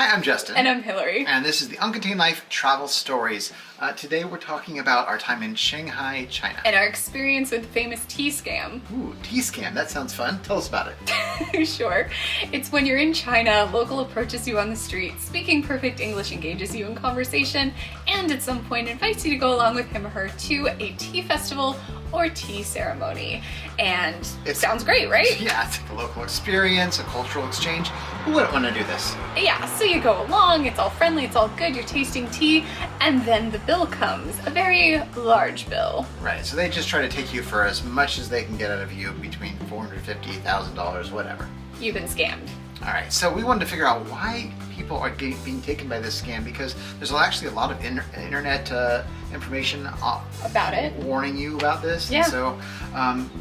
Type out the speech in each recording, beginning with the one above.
Hi, I'm Justin. And I'm Hillary. And this is the Uncontained Life Travel Stories. Today we're talking about our time in Shanghai, China. And our experience with the famous tea scam. Ooh, tea scam. That sounds fun. Tell us about it. Sure. It's when you're in China, a local approaches you on the street, speaking perfect English, engages you in conversation, and at some point invites you to go along with him or her to a tea festival or tea ceremony. And it sounds great, right? Yeah, it's like a local experience, a cultural exchange. Who wouldn't want to do this? Yeah, so you go along, it's all friendly, it's all good, you're tasting tea, and then the bill comes. A very large bill. Right, so they just try to take you for as much as they can get out of you, between $450,000, $1,000, whatever. You've been scammed. All right, so we wanted to figure out why people are being taken by this scam, because there's actually a lot of internet information about it, warning you about this. Yeah. And so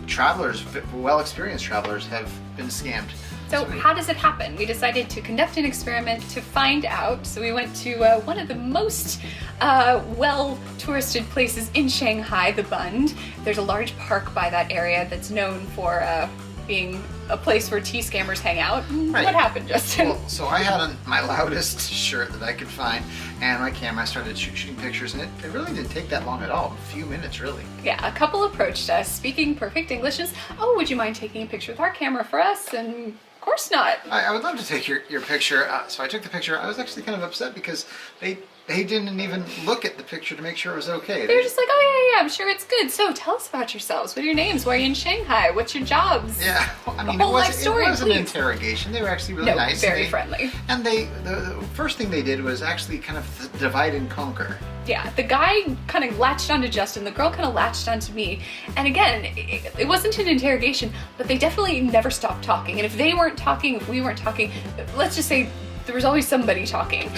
travelers, well-experienced travelers, have been scammed. So how does it happen? We decided to conduct an experiment to find out. So we went to one of the most well-touristed places in Shanghai, the Bund. There's a large park by that area that's known for being a place where tea scammers hang out. Right. What happened, Justin? Well, so I had on my loudest shirt that I could find, and my camera. I started shooting pictures, and it really didn't take that long at all. A few minutes, really. Yeah, a couple approached us, speaking perfect English, and, oh, would you mind taking a picture with our camera for us? And of course not. I would love to take your picture. So I took the picture. I was actually kind of upset because they didn't even look at the picture to make sure it was okay. They were just like, oh yeah, I'm sure it's good. So tell us about yourselves. What are your names? Why are you in Shanghai? What's your jobs? Yeah, I mean, it was an interrogation. They were actually really nice. Very friendly. And the first thing they did was actually kind of divide and conquer. Yeah, the guy kind of latched onto Justin, the girl kind of latched onto me. And again, it wasn't an interrogation, but they definitely never stopped talking. And if they weren't talking, if we weren't talking, let's just say there was always somebody talking.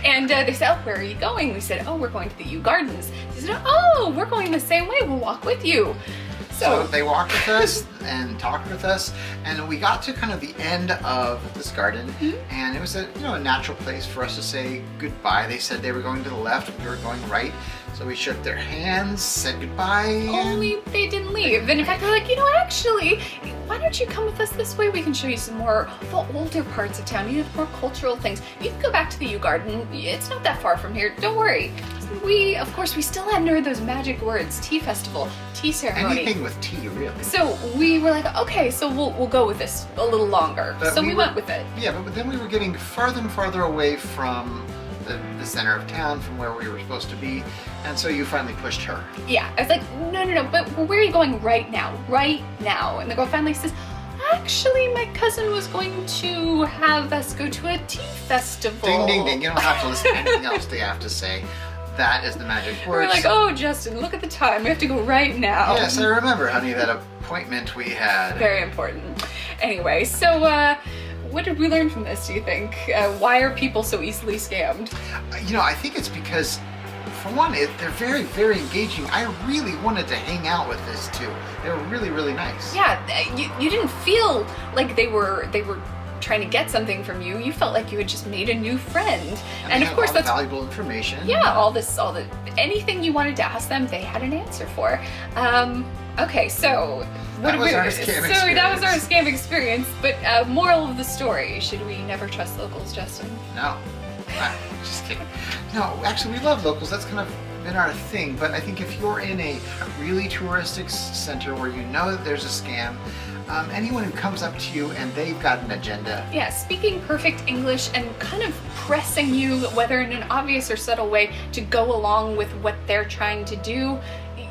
And they said, oh, where are you going? We said, oh, we're going to the Yew Gardens. They said, oh, we're going the same way. We'll walk with you. So they walked with us and talked with us, and we got to kind of the end of this garden, and it was a natural place for us to say goodbye. They said they were going to the left, we were going right, so we shook their hands, said goodbye. Only they didn't leave. And in fact, they're like, actually, why don't you come with us this way? We can show you some more the older parts of town, the more cultural things. You can go back to the Yew Garden. It's not that far from here. Don't worry. Of course, we still hadn't heard those magic words: tea festival, tea ceremony. Anything with tea, really. So we were like, okay, so we'll go with this a little longer. But so we went with it. Yeah, but then we were getting farther and farther away from the center of town, from where we were supposed to be, and so you finally pushed her. Yeah, I was like, no, but where are you going right now? Right now. And the girl finally says, actually, my cousin was going to have us go to a tea festival. Ding, ding, ding. You don't have to listen to anything else they have to say. That is the magic words. We're like, oh, Justin, look at the time. We have to go right now. Yes, I remember, honey, that appointment we had. Very important. Anyway, so what did we learn from this, do you think? Why are people so easily scammed? I think it's because, for one, they're very, very engaging. I really wanted to hang out with this too. They were really, really nice. Yeah, you didn't feel like they were trying to get something from you. You felt like you had just made a new friend. And of course that's valuable information. Yeah, anything you wanted to ask them, they had an answer for. Okay, so that was our scam experience. But moral of the story, should we never trust locals, Justin? No. Just kidding. No, actually, we love locals. That's kind of been our thing. But I think if you're in a really touristic center where you know that there's a scam, anyone who comes up to you and they've got an agenda. Yeah, speaking perfect English and kind of pressing you, whether in an obvious or subtle way, to go along with what they're trying to do,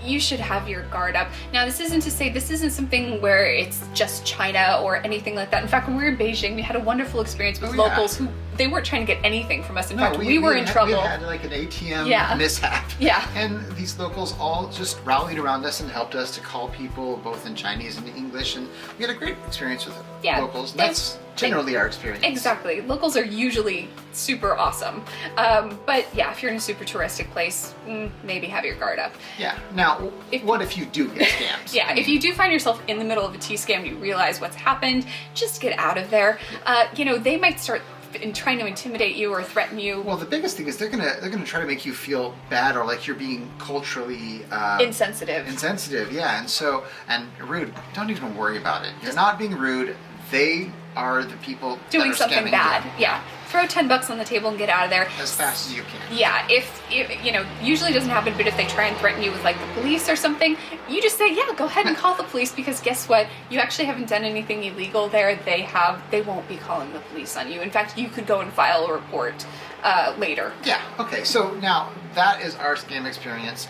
you should have your guard up. Now, this isn't to say this isn't something where it's just China or anything like that. In fact, when we were in Beijing, we had a wonderful experience with locals who they weren't trying to get anything from us. In fact, we were in trouble. We had like an ATM mishap. Yeah. And these locals all just rallied around us and helped us to call people both in Chinese and English, and we had a great experience with locals. That's generally our experience. Exactly. Locals are usually super awesome. But yeah, if you're in a super touristic place, maybe have your guard up. Yeah. Now, what if you do get scammed? Yeah, if you do find yourself in the middle of a tea scam, you realize what's happened, just get out of there. They might start trying to intimidate you or threaten you. Well, the biggest thing is they're gonna try to make you feel bad or like you're being culturally insensitive. Insensitive, yeah, and rude. Don't even worry about it. You're not being rude. They are the people doing that are something scamming bad. you. Yeah. Throw $10 on the table and get out of there. As fast as you can. Yeah, if you know, usually doesn't happen, but if they try and threaten you with like the police or something, you just say, yeah, go ahead and call the police, because guess what? You actually haven't done anything illegal there. They won't be calling the police on you. In fact, you could go and file a report later. Yeah, okay, so now that is our scam experience.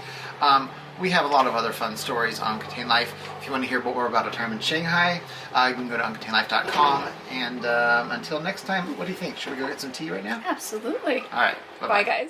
We have a lot of other fun stories on Contained Life. If you want to hear more about our time in Shanghai, you can go to uncontainedlife.com. And until next time, what do you think? Should we go get some tea right now? Absolutely. All right, Bye, guys.